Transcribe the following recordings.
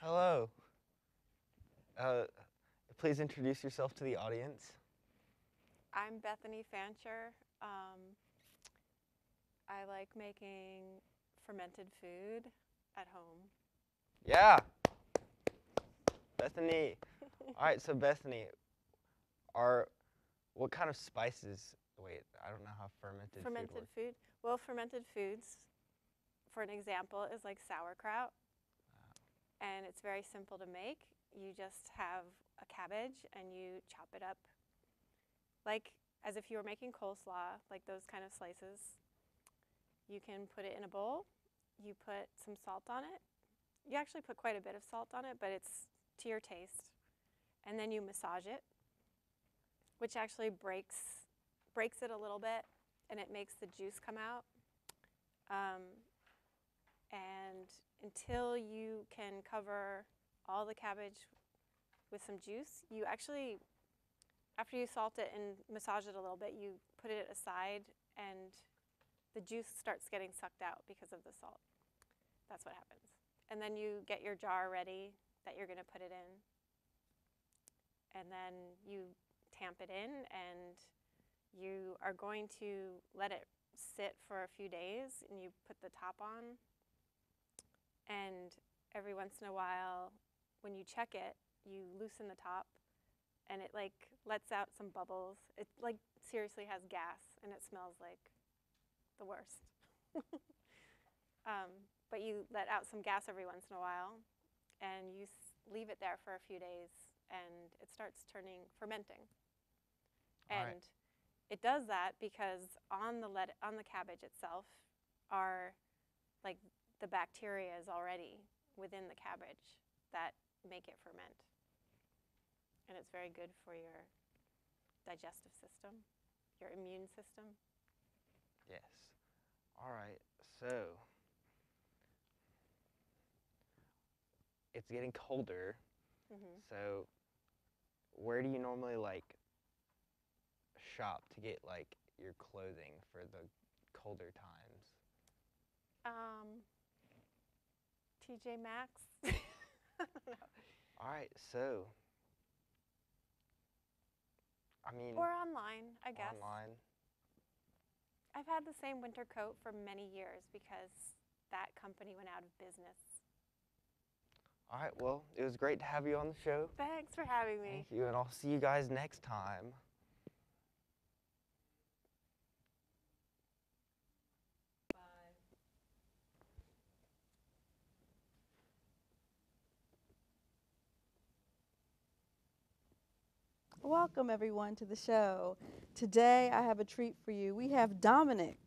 Hello. Uh, Please introduce yourself to the audience. I'm Bethany Fancher. I like making fermented food at home. Yeah. Bethany. All right, so Bethany, what kind of spices? Wait, I don't know how fermented food Fermented works. food? Well, fermented foods, for an example, is like sauerkraut. And it's very simple to make. You just have a cabbage and you chop it up like as if you were making coleslaw, like those kind of slices. You can put it in a bowl. You put some salt on it. You actually put quite a bit of salt on it, but it's to your taste. And then you massage it, which actually breaks it a little bit, and it makes the juice come out. And until you can cover all the cabbage with some juice, you actually, after you salt it and massage it a little bit, you put it aside and the juice starts getting sucked out because of the salt. That's what happens. And then you get your jar ready that you're going to put it in. And then you tamp it in, and you are going to let it sit for a few days, and you put the top on. And every once in a while, when you check it, you loosen the top, and it like lets out some bubbles. It like seriously has gas, and it smells like the worst. But you let out some gas every once in a while, and you leave it there for a few days, and it starts fermenting. And it does that because on the cabbage itself are like the bacteria is already within the cabbage that make it ferment. And it's very good for your digestive system, your immune system. Yes. All right, so it's getting colder. So where do you normally like shop to get like your clothing for the colder times? TJ Maxx. All right, so I mean, or online, I guess. online. I've had the same winter coat for many years because that company went out of business. All right, well, it was great to have you on the show. Thanks for having me. Thank you, and I'll see you guys next time. Welcome everyone to the show. Today I have a treat for you. We have Dominic.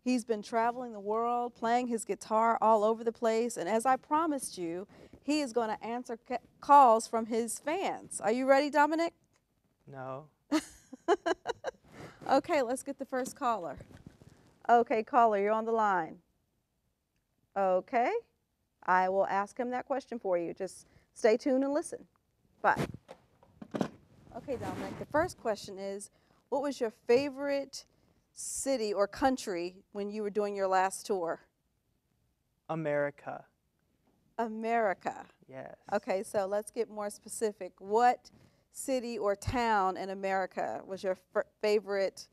He's been traveling the world, playing his guitar all over the place, and as I promised you, he is going to answer calls from his fans. Are you ready, Dominic? No. Okay, let's get the first caller. Okay, caller, you're on the line. Okay, I will ask him that question for you. Just stay tuned and listen. Bye. Okay, Dominic, the first question is, what was your favorite city or country when you were doing your last tour? America. America. Yes. Okay, so let's get more specific. What city or town in America was your favorite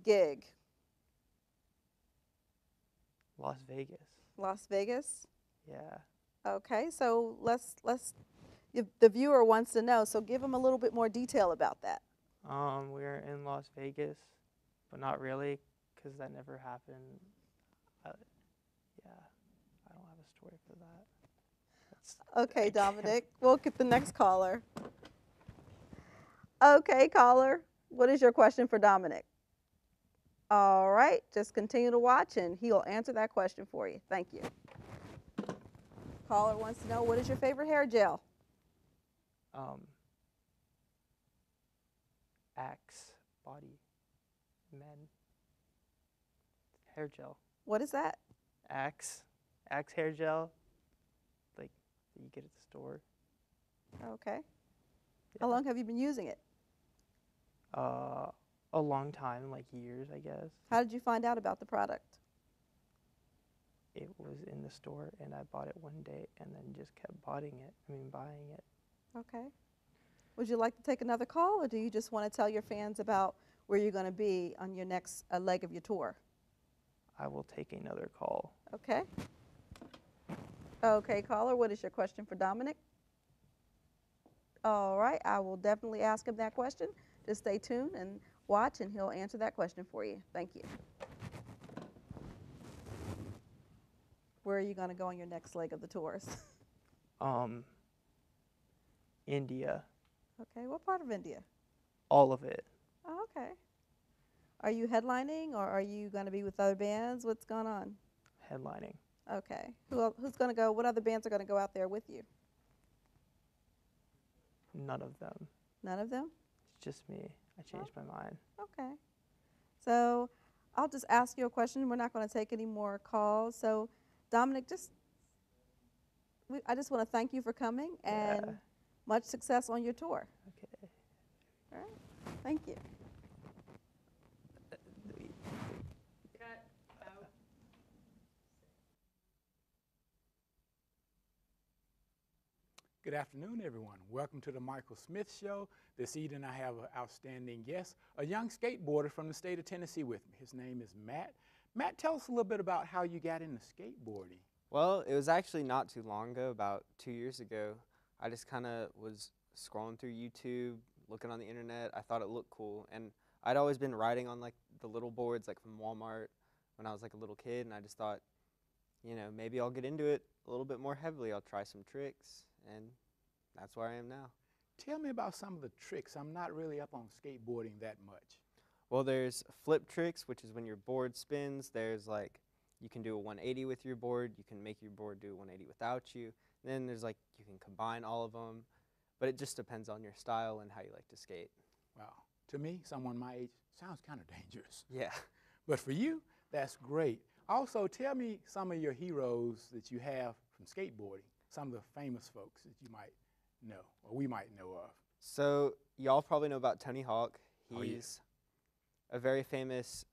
gig? Las Vegas. Las Vegas? Yeah. Okay, so the viewer wants to know, so give them a little bit more detail about that. We were in Las Vegas, but not really, because that never happened. Yeah, I don't have a story for that. Okay, Dominic, we'll get the next caller. Okay, caller, what is your question for Dominic? All right, just continue to watch and he'll answer that question for you. Thank you. Caller wants to know, what is your favorite hair gel? Axe Body Men hair gel. What is that? Axe hair gel, like that you get at the store. Okay. Yeah. How long have you been using it? A long time, like years, I guess. How did you find out about the product? it was in the store, and I bought it one day and then just kept buying it. Okay. Would you like to take another call, or do you just want to tell your fans about where you're going to be on your next leg of your tour? I will take another call. Okay. Okay, caller, what is your question for Dominic? All right, I will definitely ask him that question. Just stay tuned and watch, and he'll answer that question for you. Thank you. Where are you going to go on your next leg of the tours? India, Okay, what part of India? all of it. Oh, okay. Are you headlining, or are you going to be with other bands? What's going on? Headlining. Okay. Who's going to go? What other bands are going to go out there with you? None of them. None of them? It's just me. I changed my mind. Okay. So I'll just ask you a question. We're not going to take any more calls. So, Dominic, I just want to thank you for coming, and Yeah. much success on your tour. Okay. All right. Thank you. Good afternoon, everyone. Welcome to the Michael Smith Show. This evening I have an outstanding guest, a young skateboarder from the state of Tennessee with me. His name is Matt. Matt, tell us a little bit about how you got into skateboarding. Well, it was actually not too long ago, about 2 years ago. I just kind of was scrolling through YouTube, looking on the internet. I thought it looked cool, and I'd always been riding on like the little boards like from Walmart when I was like a little kid, and I just thought, you know, maybe I'll get into it a little bit more heavily. I'll try some tricks, and that's where I am now. Tell me about some of the tricks. I'm not really up on skateboarding that much. Well, there's flip tricks, which is when your board spins. There's like, you can do a 180 with your board. You can make your board do a 180 without you. Then there's like, you can combine all of them, but it just depends on your style and how you like to skate. Wow. To me, someone my age, sounds kind of dangerous. Yeah. But for you, that's great. Also, tell me some of your heroes that you have from skateboarding, some of the famous folks that you might know, or we might know of. So y'all probably know about Tony Hawk. Oh, yeah. He's a very famous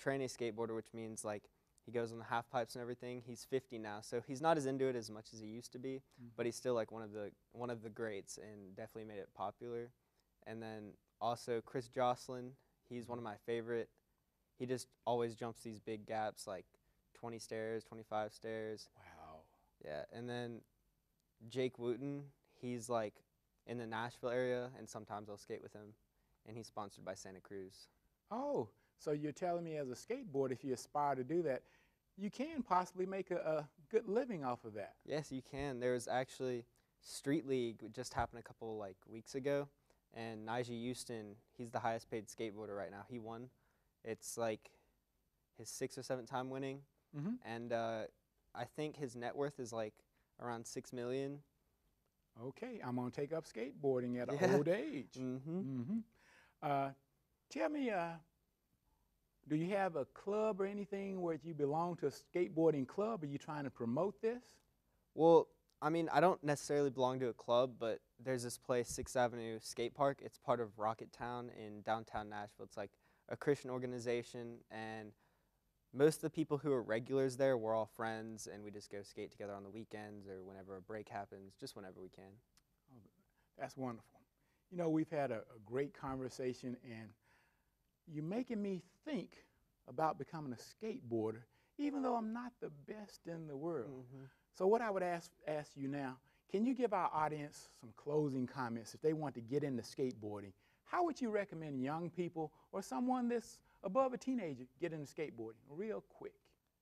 tranny skateboarder, which means like he goes on the half pipes and everything. He's 50 now, so he's not as into it as much as he used to be, but he's still like one of the greats and definitely made it popular. And then also Chris Jocelyn, he's one of my favorite. He just always jumps these big gaps, like 20 stairs, 25 stairs. Wow. Yeah, and then Jake Wooten, he's like in the Nashville area, and sometimes I'll skate with him, and he's sponsored by Santa Cruz. Oh, so you're telling me as a skateboarder, if you aspire to do that, you can possibly make a good living off of that. Yes, you can. There was actually Street League just happened a couple like weeks ago, and Nigel Houston, he's the highest paid skateboarder right now. He won. It's like his 6th or 7th time winning, and I think his net worth is like around $6 million. Okay, I'm gonna take up skateboarding at an old age. Tell me, do you have a club or anything where you belong to a skateboarding club? Are you trying to promote this? Well, I mean, I don't necessarily belong to a club, but there's this place, 6th Avenue Skate Park. It's part of Rocket Town in downtown Nashville. It's like a Christian organization, and most of the people who are regulars there, we're all friends, and we just go skate together on the weekends or whenever a break happens, just whenever we can. Oh, that's wonderful. You know, we've had a great conversation, and you're making me think about becoming a skateboarder, even though I'm not the best in the world. So what I would ask you now, can you give our audience some closing comments if they want to get into skateboarding? How would you recommend young people or someone that's above a teenager get into skateboarding real quick?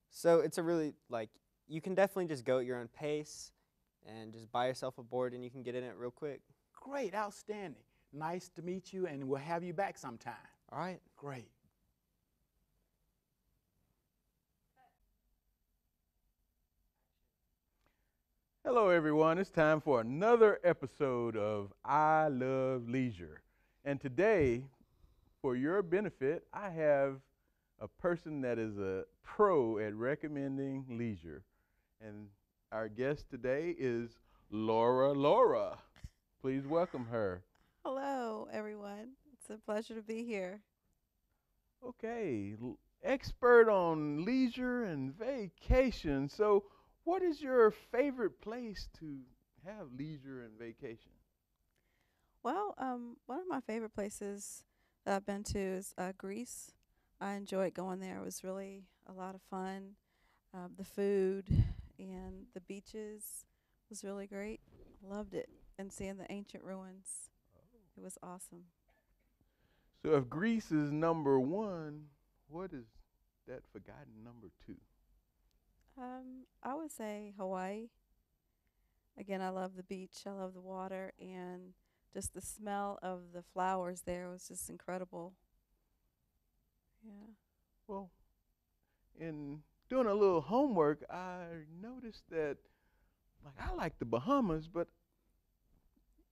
So it's a really, like, you can definitely just go at your own pace and just buy yourself a board and you can get in it real quick. Great, outstanding. Nice to meet you, and we'll have you back sometime. All right. Great. Hello, everyone. It's time for another episode of I Love Leisure. And today, for your benefit, I have a person that is a pro at recommending leisure. And our guest today is Laura. Please welcome her. Hello, everyone. It's a pleasure to be here. Okay, expert on leisure and vacation. So, what is your favorite place to have leisure and vacation? Well, one of my favorite places that I've been to is Greece. I enjoyed going there. It was really a lot of fun. The food and the beaches was really great. Loved it. And seeing the ancient ruins. It was awesome. So, if Greece is number one, what is that forgotten number two? I would say Hawaii. Again, I love the beach. I love the water, and just the smell of the flowers there was just incredible. Yeah. Well, in doing a little homework, I noticed that, like, I like the Bahamas, but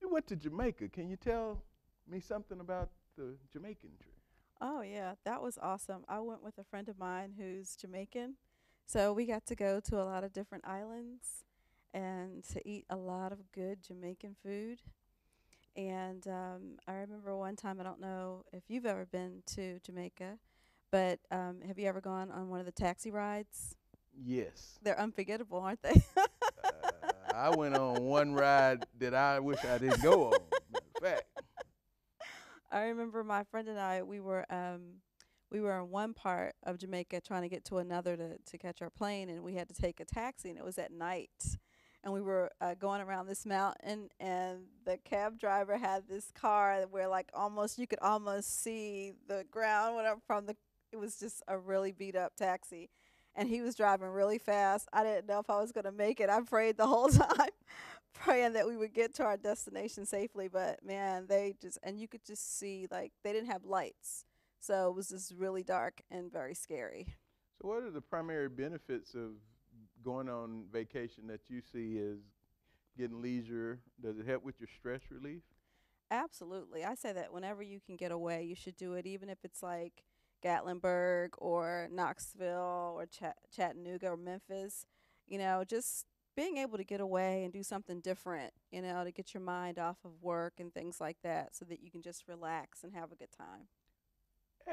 you went to Jamaica. Can you tell me something about the Jamaican trip? Oh, yeah, that was awesome. I went with a friend of mine who's Jamaican. So we got to go to a lot of different islands and to eat a lot of good Jamaican food. And I remember one time, I don't know if you've ever been to Jamaica, but have you ever gone on one of the taxi rides? Yes. They're unforgettable, aren't they? I went on one ride that I wish I didn't go on. Matter of fact. I remember my friend and I, we were in one part of Jamaica trying to get to another to catch our plane, and we had to take a taxi, and it was at night. And we were going around this mountain, and the cab driver had this car where like you could almost see the ground whatever it was just a really beat up taxi. And he was driving really fast. I didn't know if I was going to make it. I prayed the whole time, praying that we would get to our destination safely. But man, and you could just see, like, they didn't have lights. So it was just really dark and very scary. So, what are the primary benefits of going on vacation that you see as getting leisure? Does it help with your stress relief? Absolutely. I say that whenever you can get away, you should do it, even if it's like Gatlinburg or Knoxville or Chattanooga or Memphis. Just being able to get away and do something different, to get your mind off of work and things like that so that you can just relax and have a good time.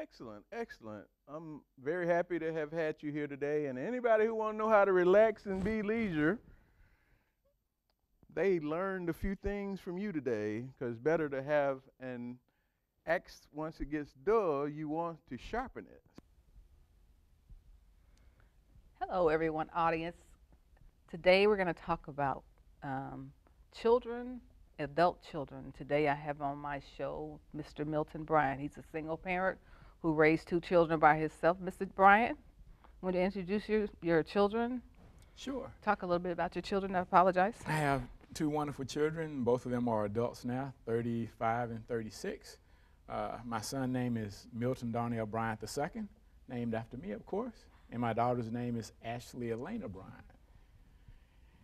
Excellent, excellent. I'm very happy to have had you here today. And anybody who want to know how to relax and be leisure, they learned a few things from you today, because better to have an axe once it gets dull, you want to sharpen it. Hello, everyone, audience. Today we're going to talk about children, adult children. Today I have on my show Mr. Milton Bryant. He's a single parent who raised 2 children by himself. Mr. Bryant, want to introduce your children? Sure. Talk a little bit about your children. I apologize. I have 2 wonderful children. Both of them are adults now, 35 and 36. My son's name is Milton Darnell Bryant II, named after me, of course. And my daughter's name is Ashley Elena Bryant.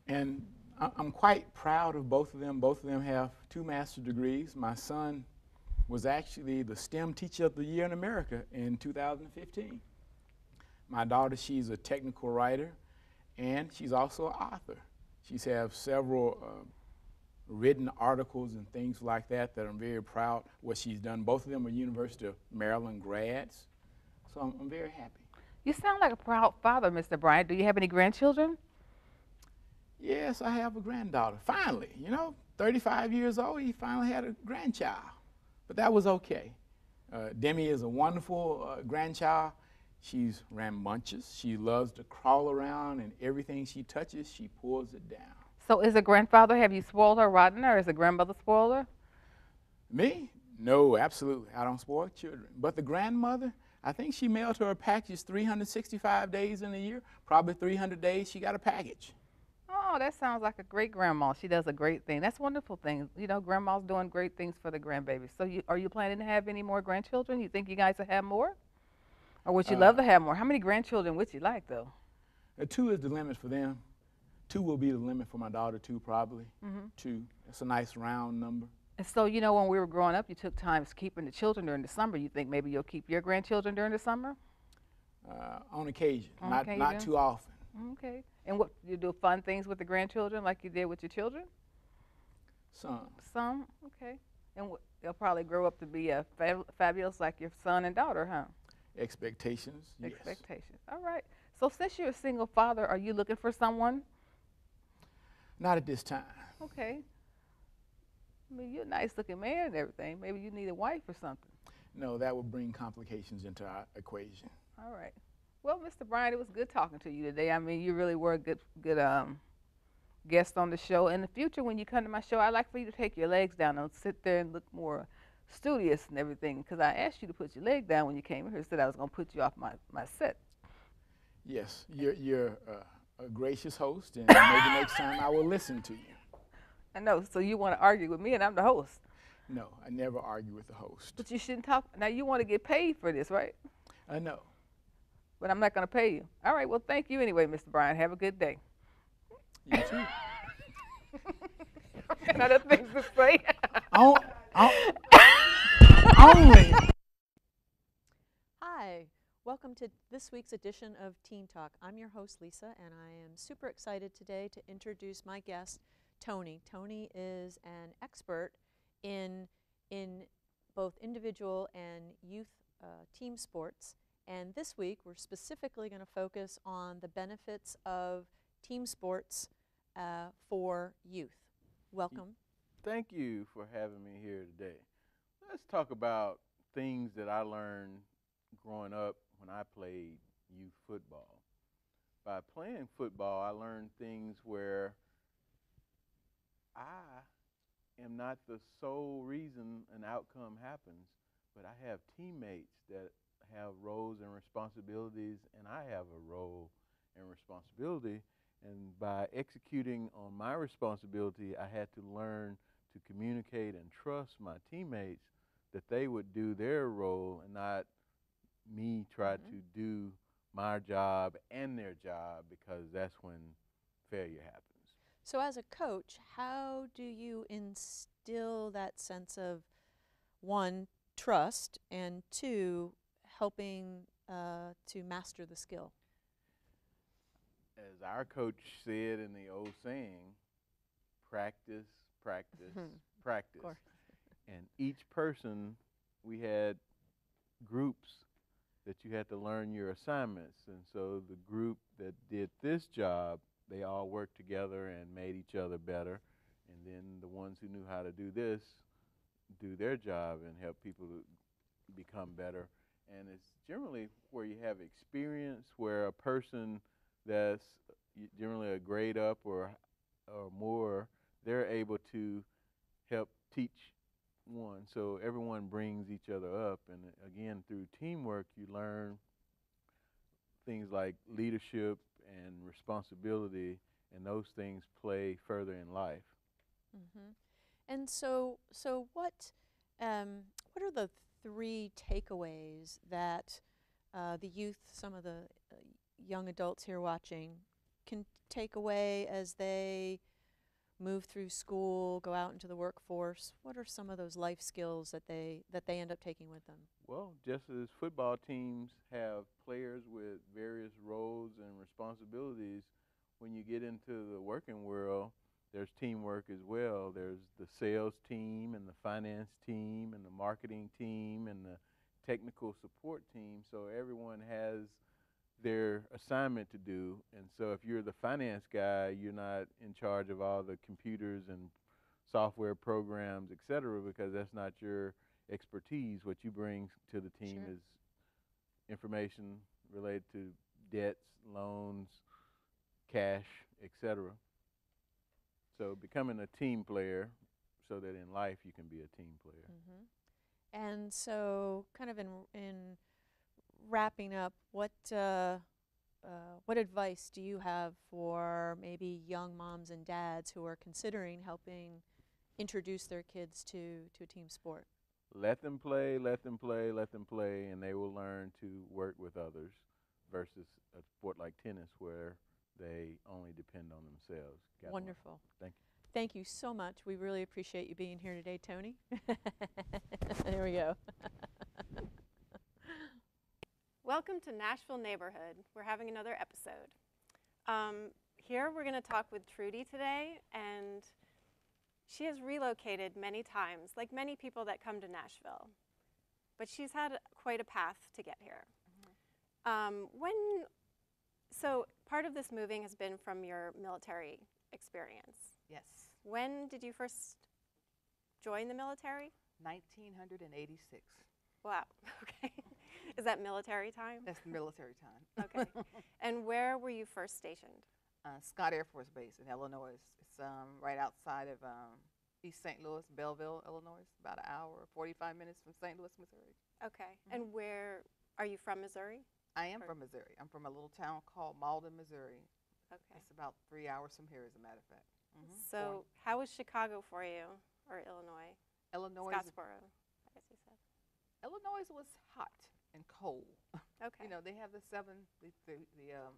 And I'm quite proud of both of them. Both of them have 2 master's degrees. My son was actually the STEM Teacher of the Year in America in 2015. My daughter, she's a technical writer, and she's also an author. She's have several written articles and things like that I'm very proud what she's done. Both of them are University of Maryland grads, so I'm very happy. You sound like a proud father, Mr. Bryant. Do you have any grandchildren? Yes, I have a granddaughter. Finally, 35 years old, he finally had a grandchild. But that was okay. Demi is a wonderful grandchild. She's rambunctious. She loves to crawl around, and everything she touches, she pulls it down. So as a grandfather, have you spoiled her rotten, or is a grandmother spoiled her? Me? No, absolutely. I don't spoil children. But the grandmother, I think she mailed her a package 365 days in a year. Probably 300 days she got a package. Oh, that sounds like a great grandma. She does a great thing. That's a wonderful thing. Grandma's doing great things for the grandbabies. So are you planning to have any more grandchildren? You think you guys will have more? Or would you love to have more? How many grandchildren would you like, though? 2 is the limit for them. 2 will be the limit for my daughter, too, probably. 2. It's a nice round number. And so, when we were growing up, you took time keeping the children during the summer. You think maybe you'll keep your grandchildren during the summer? On occasion, not too often. Okay. And what, you do fun things with the grandchildren like you did with your children? Some. Okay. And they'll probably grow up to be fabulous like your son and daughter, huh? Expectations, yes. Expectations. All right. So since you're a single father, are you looking for someone? Not at this time. Okay. I mean, you're a nice-looking man and everything. Maybe you need a wife or something. No, that would bring complications into our equation. All right. Well, Mr. Bryant, it was good talking to you today. I mean, you really were a good guest on the show. In the future, when you come to my show, I'd like for you to take your legs down and sit there and look more studious and everything, because I asked you to put your leg down when you came here. Said I was going to put you off my set. Yes, you're a gracious host, and maybe next time I will listen to you. I know. So you want to argue with me, and I'm the host. No, I never argue with the host. But you shouldn't talk. Now, you want to get paid for this, right? I know. But I'm not going to pay you. All right. Well, thank you anyway, Mr. Bryant. Have a good day. You too. Other things to say. Only. Hi, welcome to this week's edition of Teen Talk. I'm your host, Lisa, and I am super excited today to introduce my guest, Tony. Tony is an expert in both individual and youth team sports. And this week, we're specifically going to focus on the benefits of team sports for youth. Welcome. Thank you for having me here today. Let's talk about things that I learned growing up when I played youth football. By playing football, I learned things where I am not the sole reason an outcome happens, but I have teammates that have roles and responsibilities, and I have a role and responsibility. And by executing on my responsibility, I had to learn to communicate and trust my teammates that they would do their role and not me try to do my job and their job, because that's when failure happens. So as a coach, how do you instill that sense of, one, trust, and two, helping to master the skill? As our coach said in the old saying, practice, practice, practice. Of course. And each person, we had groups that you had to learn your assignments. And so the group that did this job, they all worked together and made each other better. And then the ones who knew how to do this, do their job and help people to become better. And it's generally where you have experience, where a person that's generally a grade up or more, they're able to help teach one. So everyone brings each other up. And again, through teamwork, you learn things like leadership and responsibility, and those things play further in life. And so what are the three takeaways that the youth, some of the young adults here watching, can take away as they move through school, go out into the workforce? What are some of those life skills that they end up taking with them? Well, just as football teams have players with various roles and responsibilities, when you get into the working world, there's teamwork as well. There's the sales team and the finance team and the marketing team and the technical support team. So everyone has their assignment to do. And so if you're the finance guy, you're not in charge of all the computers and software programs, et cetera, because that's not your expertise. What you bring to the team is information related to debts, loans, cash, et cetera. So becoming a team player so that in life you can be a team player. And so kind of in wrapping up, what advice do you have for maybe young moms and dads who are considering helping introduce their kids to a team sport? Let them play, let them play, let them play, and they will learn to work with others versus a sport like tennis where they only depend on themselves. Wonderful. Thank you. Thank you so much. We really appreciate you being here today, Tony. There we go. Welcome to Nashville Neighborhood. We're having another episode. Here we're going to talk with Trudy today, and she has relocated many times, like many people that come to Nashville. But she's had quite a path to get here. So part of this moving has been from your military experience. Yes. When did you first join the military? 1986. Wow, okay. Is that military time? That's military time. Okay. And where were you first stationed? Scott Air Force Base in Illinois. It's right outside of East St. Louis, Belleville, Illinois. About an hour, 45 minutes from St. Louis, Missouri. Okay. And where are you from, Missouri? I am from Missouri. I'm from a little town called Malden, Missouri. Okay. It's about 3 hours from here, as a matter of fact. So how was Chicago for you, or Illinois? Illinois. Scottsboro, I guess you said. Illinois was hot and cold. Okay. You know, they have the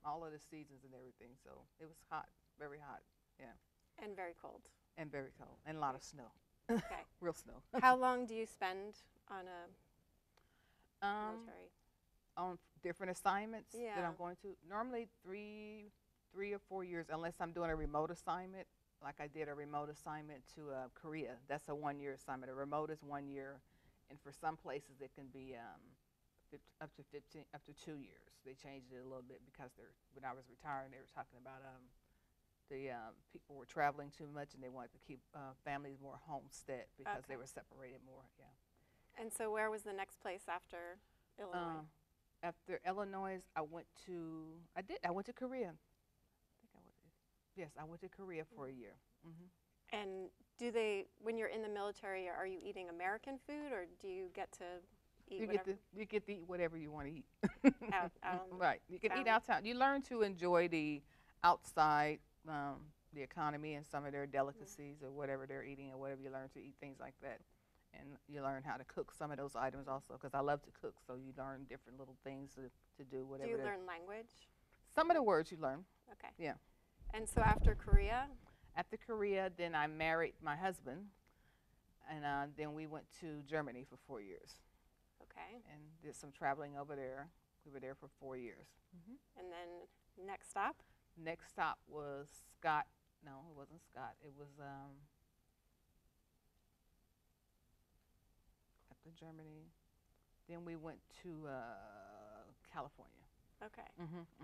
all of the seasons and everything, so it was hot, very hot. Yeah. And very cold. And very cold, and a lot of snow. Okay. Real snow. How long do you spend on a military? On different assignments that Yeah. I'm going to. Normally 3 or 4 years, unless I'm doing a remote assignment. Like I did a remote assignment to Korea. That's a 1-year assignment. A remote is 1 year, and for some places it can be up to 2 years. They changed it a little bit because when I was retiring, they were talking about the people were traveling too much and they wanted to keep families more homestead because they were separated more. Yeah. And so where was the next place after Illinois? After Illinois, I went to Korea. Yes, I went to Korea for a year. And when you're in the military, are you eating American food, or do you get to eat whatever? You get to eat whatever you want to eat. out on Right. You can eat town? outside. You learn to enjoy the outside, the economy and some of their delicacies or whatever they're eating or whatever. You learn to eat things like that. And you learn how to cook some of those items also, because I love to cook, so you learn different little things to do, whatever. Do you learn language? Some of the words you learn. Okay. Yeah. And so after Korea? After Korea, then I married my husband, and then we went to Germany for 4 years. Okay. And did some traveling over there. We were there for 4 years. And then next stop? Next stop was Scott. No, it wasn't Scott. It was after Germany. Then we went to California. Okay.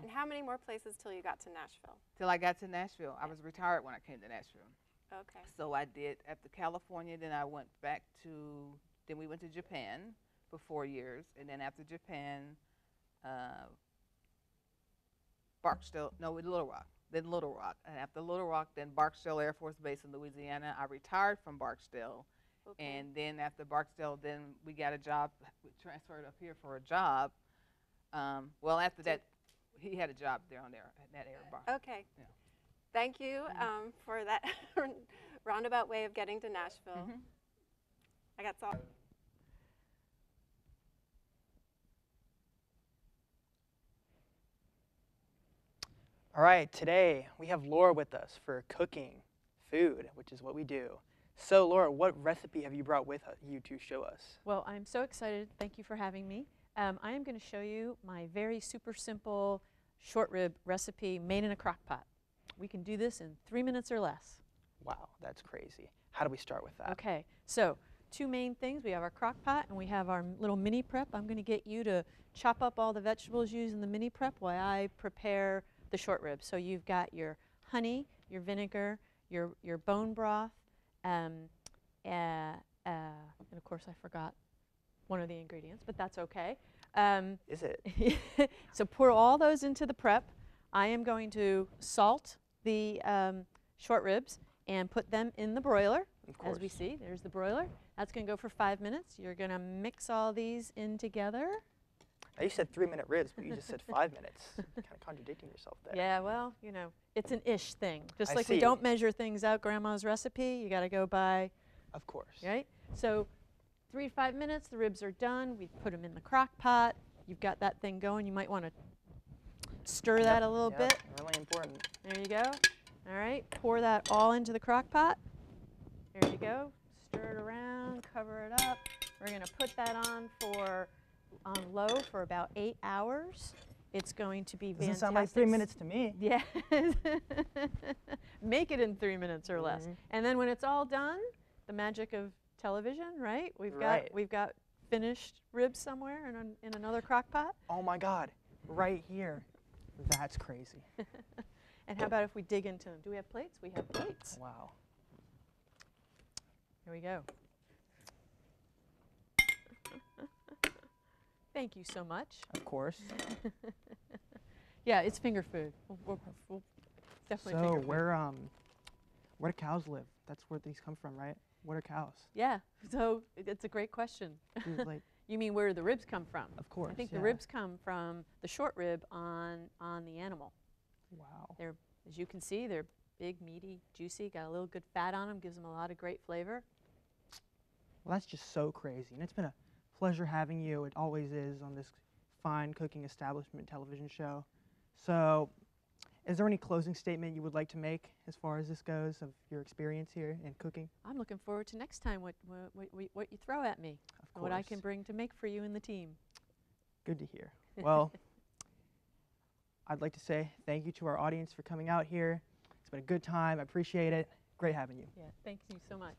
And how many more places till you got to Nashville? Till I got to Nashville. I was retired when I came to Nashville. Okay. So I did after California, then I went back then we went to Japan for 4 years. And then after Japan, Little Rock. Then Little Rock. And after Little Rock, then Barksdale Air Force Base in Louisiana. I retired from Barksdale. Okay. And then after Barksdale, then we got a job. We transferred up here for a job. Well, after that, he had a job down there at that area. Okay. Yeah. Thank you for that roundabout way of getting to Nashville. I got salt. All right, today we have Laura with us for cooking food, which is what we do. So Laura, what recipe have you brought with you to show us? Well, I'm so excited. Thank you for having me. I am going to show you my very super simple short rib recipe made in a crock pot. We can do this in 3 minutes or less. Wow, that's crazy. How do we start with that? Okay, so 2 main things. We have our crock pot and we have our little mini prep. I'm going to get you to chop up all the vegetables used in the mini prep while I prepare the short rib. So you've got your honey, your vinegar, your bone broth, and of course I forgot one of the ingredients, but that's okay. Is it? So pour all those into the prep. I am going to salt the short ribs and put them in the broiler. Of course. As we see, there's the broiler. That's going to go for 5 minutes. You're going to mix all these in together. Now you said 3-minute ribs, but you just said 5 minutes. Kind of contradicting yourself there. Yeah, well, you know, it's an ish thing. Just I like we see. don't measure things out grandma's recipe, you got to go by, Of course. right? So 3 to 5 minutes, the ribs are done. We put them in the crock pot. You've got that thing going. You might want to stir that a little bit. Really important. There you go. All right, pour that all into the crock pot. There you go. Stir it around, cover it up. We're going to put that on low for about 8 hours. It's going to be Doesn't fantastic. sound like 3 minutes to me. Yeah. Make it in 3 minutes or less. And then when it's all done, the magic of television, right? We've got finished ribs somewhere in another crock pot. Oh my God. right here. That's crazy. And how about if we dig into them? Do we have plates? We have plates. Wow. Here we go. Thank you so much. Of course. Yeah, it's finger food. We'll definitely So finger food. where do cows live? That's where these come from, right? What are cows? Yeah, so it's a great question. Like, You mean where do the ribs come from? of course. I think yeah. the ribs come from the short rib on the animal. Wow. They're, as you can see, they're big, meaty, juicy, got a little good fat on them, gives them a lot of great flavor. Well, that's just so crazy. And it's been a pleasure having you. It always is on this fine cooking establishment television show. So, is there any closing statement you would like to make as far as this goes of your experience here in cooking? I'm looking forward to next time what you throw at me, Of course. what I can bring to make for you and the team. Good to hear. Well, I'd like to say thank you to our audience for coming out here. It's been a good time. I appreciate it. Great having you. Yeah, thank you so much.